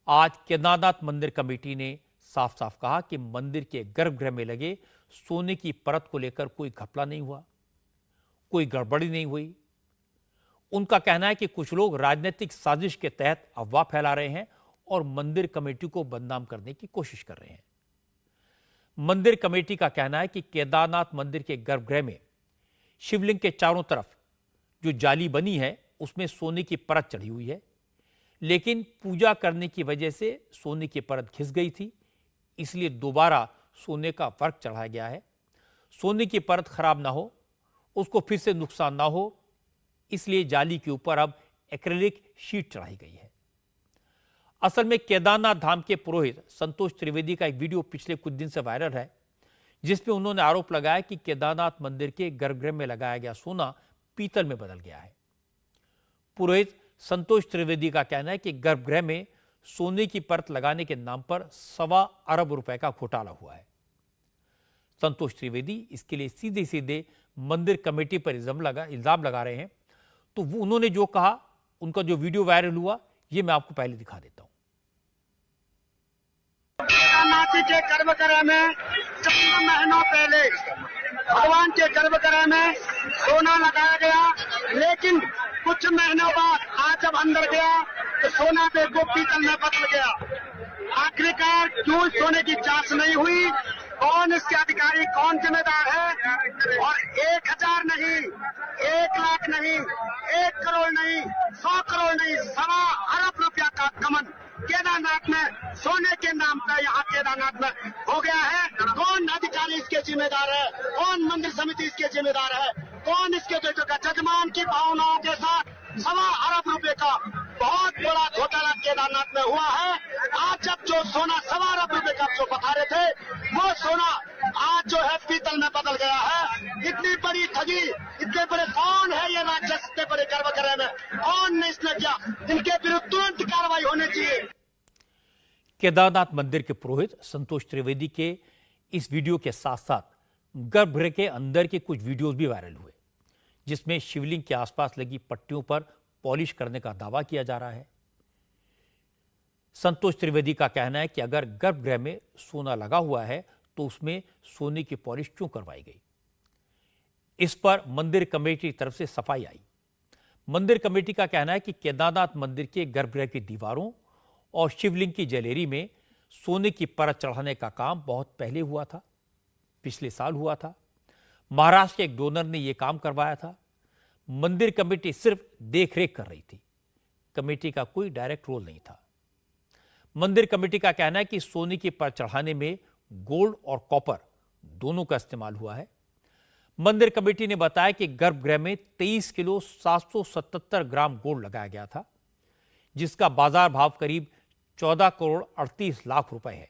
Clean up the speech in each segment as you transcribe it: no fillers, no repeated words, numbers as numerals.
आज केदारनाथ मंदिर कमेटी ने साफ साफ कहा कि मंदिर के गर्भगृह में लगे सोने की परत को लेकर कोई घपला नहीं हुआ, कोई गड़बड़ी नहीं हुई। उनका कहना है कि कुछ लोग राजनीतिक साजिश के तहत अफवाह फैला रहे हैं और मंदिर कमेटी को बदनाम करने की कोशिश कर रहे हैं। मंदिर कमेटी का कहना है कि केदारनाथ मंदिर के गर्भगृह में शिवलिंग के चारों तरफ जो जाली बनी है उसमें सोने की परत चढ़ी हुई है, लेकिन पूजा करने की वजह से सोने की परत घिस गई थी, इसलिए दोबारा सोने का वर्क चढ़ाया गया है। सोने की परत खराब ना हो, उसको फिर से नुकसान ना हो, इसलिए जाली के ऊपर अब एक्रेलिक शीट चढ़ाई गई है। असल में केदारनाथ धाम के पुरोहित संतोष त्रिवेदी का एक वीडियो पिछले कुछ दिन से वायरल है, जिसमें उन्होंने आरोप लगाया कि केदारनाथ मंदिर के गर्भगृह में लगाया गया सोना पीतल में बदल गया है। पुरोहित संतोष त्रिवेदी का कहना है कि गर्भगृह में सोने की परत लगाने के नाम पर 1.25 अरब रुपए का घोटाला हुआ है। संतोष त्रिवेदी इसके लिए सीधे सीधे मंदिर कमेटी पर इल्जाम लगा रहे हैं। तो उन्होंने जो कहा, उनका जो वीडियो वायरल हुआ, ये मैं आपको पहले दिखा देता हूं। के गर्भगृह में 14 महीनों पहले भगवान के गर्भगृह में सोना लगाया गया, लेकिन कुछ महीनों बाद आज जब अंदर गया तो सोना देखो पीतल में बदल गया। आखिरकार क्यों सोने की जांच नहीं हुई? कौन इसके अधिकारी, कौन जिम्मेदार है? और 1000 नहीं, 1 लाख नहीं, 1 करोड़ नहीं, 100 करोड़ नहीं, 1.25 अरब रुपया का गमन केदारनाथ में सोने के नाम पर यहाँ केदारनाथ में हो गया है। कौन अधिकारी इसके जिम्मेदार है? कौन मंदिर समिति इसके जिम्मेदार है? कौन इसके बेटों का जजमान की भावनाओं के साथ 1.25 अरब रुपए का बहुत बड़ा घोटाला केदारनाथ में हुआ है। आज जब जो सोना 1.25 अरब रुपए का जो बता रहे थे, वो सोना आज जो है पीतल में बदल गया है। इतनी बड़ी ठगी, इतने बड़े कौन है ये राक्षस, इतने बड़े गर्भगृह में कौन ने इसने किया? इनके विरुद्ध तुरंत कार्रवाई होनी चाहिए। केदारनाथ मंदिर के पुरोहित संतोष त्रिवेदी के इस वीडियो के साथ साथ गर्भगृह के अंदर के कुछ वीडियोस भी वायरल हुए, जिसमें शिवलिंग के आसपास लगी पट्टियों पर पॉलिश करने का दावा किया जा रहा है। संतोष त्रिवेदी का कहना है कि अगर गर्भगृह में सोना लगा हुआ है तो उसमें सोने की पॉलिश क्यों करवाई गई। इस पर मंदिर कमेटी की तरफ से सफाई आई। मंदिर कमेटी का कहना है कि केदारनाथ मंदिर के गर्भगृह की दीवारों और शिवलिंग की जलेरी में सोने की परत चढ़ाने का काम बहुत पहले हुआ था, पिछले साल हुआ था। महाराष्ट्र के एक डोनर ने यह काम करवाया था। मंदिर कमेटी सिर्फ देखरेख कर रही थी, कमेटी का कोई डायरेक्ट रोल नहीं था। मंदिर कमेटी का कहना है कि सोने की परत चढ़ाने में गोल्ड और कॉपर दोनों का इस्तेमाल हुआ है। मंदिर कमेटी ने बताया कि गर्भगृह में 23 किलो 777 ग्राम गोल्ड लगाया गया था, जिसका बाजार भाव करीब 14 करोड़ 38 लाख रुपए है।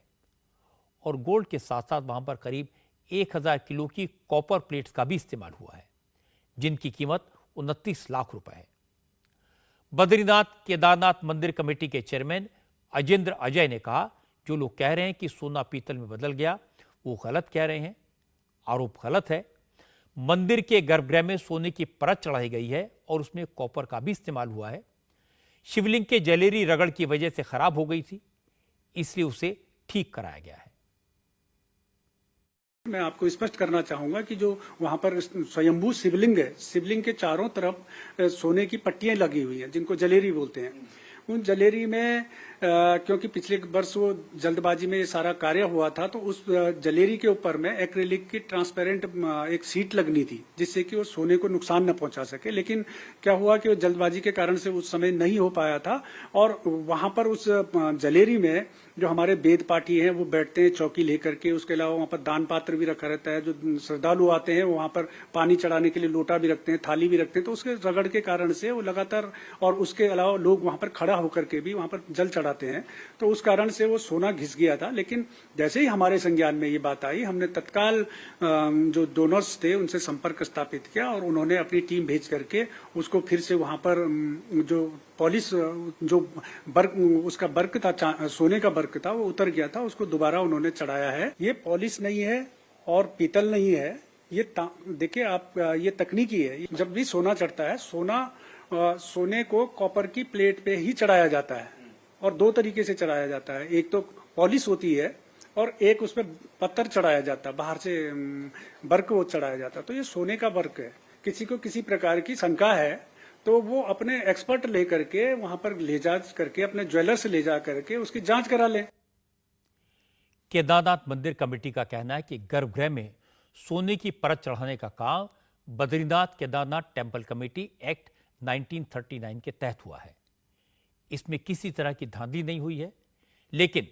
और गोल्ड के साथ साथ वहां पर करीब 1000 किलो की कॉपर प्लेट्स का भी इस्तेमाल हुआ है, जिनकी कीमत 29 लाख रुपए है। बद्रीनाथ केदारनाथ मंदिर कमेटी के चेयरमैन अजेंद्र अजय ने कहा, जो लोग कह रहे हैं कि सोना पीतल में बदल गया, वो गलत कह रहे हैं, आरोप गलत है। मंदिर के गर्भगृह में सोने की परत चढ़ाई गई है और उसमें कॉपर का भी इस्तेमाल हुआ है। शिवलिंग के जलेरी रगड़ की वजह से खराब हो गई थी, इसलिए उसे ठीक कराया गया है। मैं आपको स्पष्ट करना चाहूंगा कि जो वहां पर स्वयंभू शिवलिंग है, शिवलिंग के चारों तरफ सोने की पट्टियां लगी हुई हैं, जिनको जलेरी बोलते हैं। उन जलेरी में क्योंकि पिछले वर्ष वो जल्दबाजी में ये सारा कार्य हुआ था, तो उस जलेरी के ऊपर में एक्रेलिक की ट्रांसपेरेंट एक सीट लगनी थी, जिससे कि वो सोने को नुकसान न पहुंचा सके। लेकिन क्या हुआ कि वो जल्दबाजी के कारण से उस समय नहीं हो पाया था, और वहां पर उस जलेरी में जो हमारे वेद पाठी हैं वो बैठते हैं चौकी लेकर के। उसके अलावा वहां पर दान पात्र भी रखा रहता है। जो श्रद्धालु आते हैं वो वहां पर पानी चढ़ाने के लिए लोटा भी रखते हैं, थाली भी रखते हैं। तो उसके रगड़ के कारण से वो लगातार, और उसके अलावा लोग वहां पर खड़ा होकर के भी वहां पर जल चढ़ाते हैं, तो उस कारण से वो सोना घिस गया था। लेकिन जैसे ही हमारे संज्ञान में ये बात आई, हमने तत्काल जो डोनर्स थे उनसे संपर्क स्थापित किया, और उन्होंने अपनी टीम भेज करके उसको फिर से वहां पर जो पॉलिश, जो बर्क, उसका बर्क था, सोने का बर्क था, वो उतर गया था, उसको दोबारा उन्होंने चढ़ाया है। ये पॉलिश नहीं है और पीतल नहीं है, ये देखिए आप, ये तकनीकी है। जब भी सोना चढ़ता है, सोने को कॉपर की प्लेट पे ही चढ़ाया जाता है, और दो तरीके से चढ़ाया जाता है। एक तो पॉलिश होती है और एक उसमें पत्थर चढ़ाया जाता है, बाहर से वर्क वो चढ़ाया जाता है। तो ये सोने का वर्क है। किसी को किसी प्रकार की शंका है तो वो अपने एक्सपर्ट ले करके वहां पर ले जा करके अपने ज्वेलर से ले जा करके उसकी जांच करा लें। केदारनाथ मंदिर कमेटी का कहना है कि गर्भगृह में सोने की परत चढ़ाने का काम Badrinath Kedarnath temple committee act 1939 के तहत हुआ है। इसमें किसी तरह की धांधली नहीं हुई है, लेकिन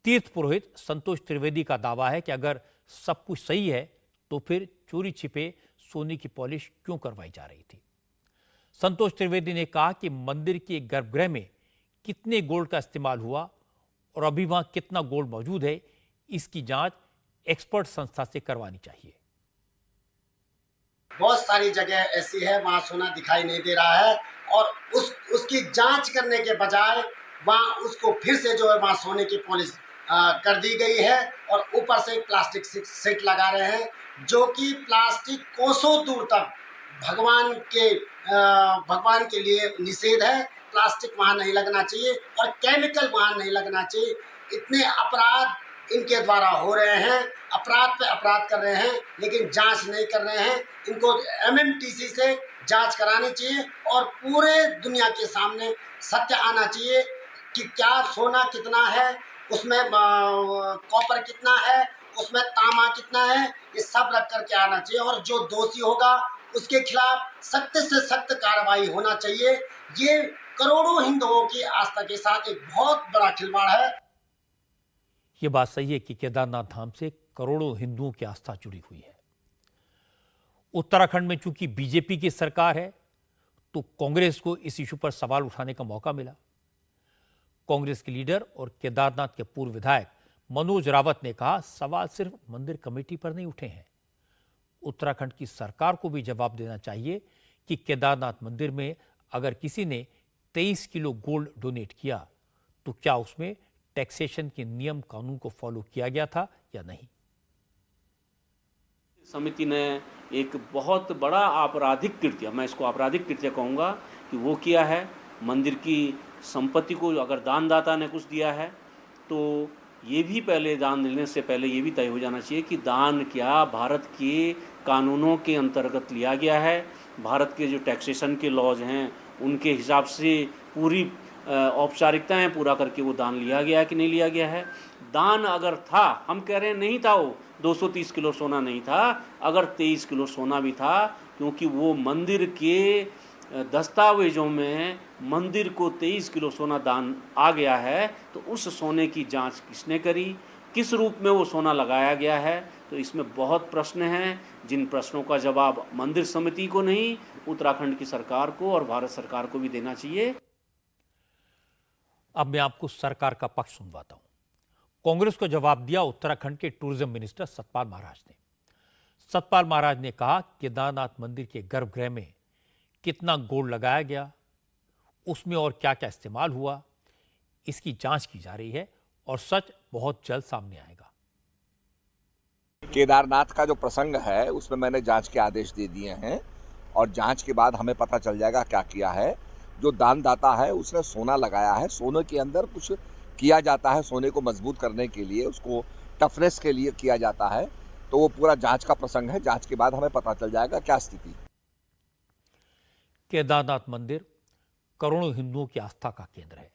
तीर्थ पुरोहित संतोष त्रिवेदी का दावा है कि अगर सब कुछ सही है तो फिर चोरी छिपे सोने की पॉलिश क्यों करवाई जा रही थी। संतोष त्रिवेदी ने कहा कि मंदिर के गर्भगृह में कितने गोल्ड का इस्तेमाल हुआ और अभी वहां कितना गोल्ड मौजूद है, इसकी जांच एक्सपर्ट संस्था से करवानी चाहिए। बहुत सारी जगह ऐसी है वहां सोना दिखाई नहीं दे रहा है और उसकी जांच करने के बजाय वहां उसको फिर से जो है वहां सोने की पॉलिश कर दी गई है और ऊपर से प्लास्टिक सेट लगा रहे हैं, जो कि प्लास्टिक कोसों दूर तक भगवान के लिए निषेध है। प्लास्टिक वहां नहीं लगना चाहिए और केमिकल वहां नहीं लगना चाहिए। इतने अपराध इनके द्वारा हो रहे हैं, अपराध पे अपराध कर रहे हैं, लेकिन जांच नहीं कर रहे हैं। इनको एमएमटीसी से जांच करानी चाहिए और पूरे दुनिया के सामने सत्य आना चाहिए कि क्या सोना कितना है, उसमें कॉपर कितना है, उसमें तांबा कितना है, ये सब रख करके आना चाहिए और जो दोषी होगा उसके खिलाफ सख्त से सख्त कार्रवाई होना चाहिए। ये करोड़ों हिंदुओं की आस्था के साथ एक बहुत बड़ा खिलवाड़ है। ये बात सही है कि केदारनाथ धाम से करोड़ों हिंदुओं की आस्था जुड़ी हुई है। उत्तराखंड में चूंकि बीजेपी की सरकार है तो कांग्रेस को इस इशू पर सवाल उठाने का मौका मिला। कांग्रेस के लीडर और केदारनाथ के पूर्व विधायक मनोज रावत ने कहा, सवाल सिर्फ मंदिर कमेटी पर नहीं उठे हैं, उत्तराखंड की सरकार को भी जवाब देना चाहिए कि केदारनाथ मंदिर में अगर किसी ने 23 किलो गोल्ड डोनेट किया तो क्या उसमें टैक्सेशन के नियम कानून को फॉलो किया गया था या नहीं। समिति ने एक बहुत बड़ा आपराधिक कृत्य, मैं इसको आपराधिक कृत्य कहूँगा, कि वो किया है। मंदिर की संपत्ति को अगर दानदाता ने कुछ दिया है तो ये भी पहले दान देने से पहले ये भी तय हो जाना चाहिए कि दान क्या भारत के कानूनों के अंतर्गत लिया गया है, भारत के जो टैक्सेशन के लॉज हैं उनके हिसाब से पूरी औपचारिकताएं पूरा करके वो दान लिया गया है कि नहीं लिया गया है। दान अगर था, हम कह रहे हैं नहीं था, वो 230 किलो सोना नहीं था, अगर 23 किलो सोना भी था, क्योंकि वो मंदिर के दस्तावेजों में मंदिर को 23 किलो सोना दान आ गया है, तो उस सोने की जांच किसने करी, किस रूप में वो सोना लगाया गया है। तो इसमें बहुत प्रश्न हैं, जिन प्रश्नों का जवाब मंदिर समिति को नहीं, उत्तराखंड की सरकार को और भारत सरकार को भी देना चाहिए। अब मैं आपको सरकार का पक्ष सुनवाता हूं। कांग्रेस को जवाब दिया उत्तराखंड के टूरिज्म मिनिस्टर सतपाल महाराज ने। सतपाल महाराज ने कहा, केदारनाथ मंदिर के गर्भगृह में कितना गोल्ड लगाया गया, उसमें और क्या क्या इस्तेमाल हुआ, इसकी जांच की जा रही है और सच बहुत जल्द सामने आएगा। केदारनाथ का जो प्रसंग है उसमें मैंने जांच के आदेश दे दिए हैं और जांच के बाद हमें पता चल जाएगा क्या किया है। जो दानदाता है उसने सोना लगाया है, सोने के अंदर कुछ किया जाता है, सोने को मजबूत करने के लिए, उसको टफनेस के लिए किया जाता है, तो वो पूरा जांच का प्रसंग है। जांच के बाद हमें पता चल जाएगा क्या स्थिति। केदारनाथ मंदिर करोड़ों हिंदुओं की आस्था का केंद्र है,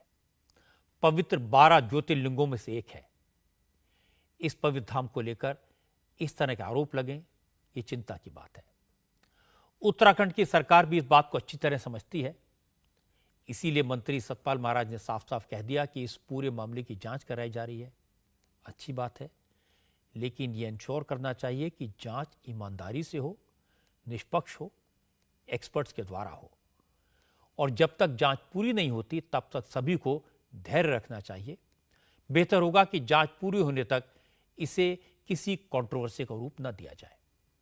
पवित्र 12 ज्योतिर्लिंगों में से एक है। इस पवित्र धाम को लेकर इस तरह के आरोप लगे, ये चिंता की बात है। उत्तराखंड की सरकार भी इस बात को अच्छी तरह समझती है, इसीलिए मंत्री सतपाल महाराज ने साफ साफ कह दिया कि इस पूरे मामले की जांच कराई जा रही है। अच्छी बात है, लेकिन ये इंश्योर करना चाहिए कि जांच ईमानदारी से हो, निष्पक्ष हो, एक्सपर्ट्स के द्वारा हो, और जब तक जांच पूरी नहीं होती तब तक सभी को धैर्य रखना चाहिए। बेहतर होगा कि जांच पूरी होने तक इसे किसी कंट्रोवर्सी का रूप न दिया जाए।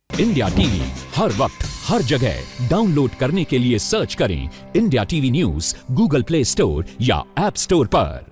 इंडिया टीवी हर वक्त हर जगह डाउनलोड करने के लिए सर्च करें India TV news Google play store या ऐप स्टोर पर।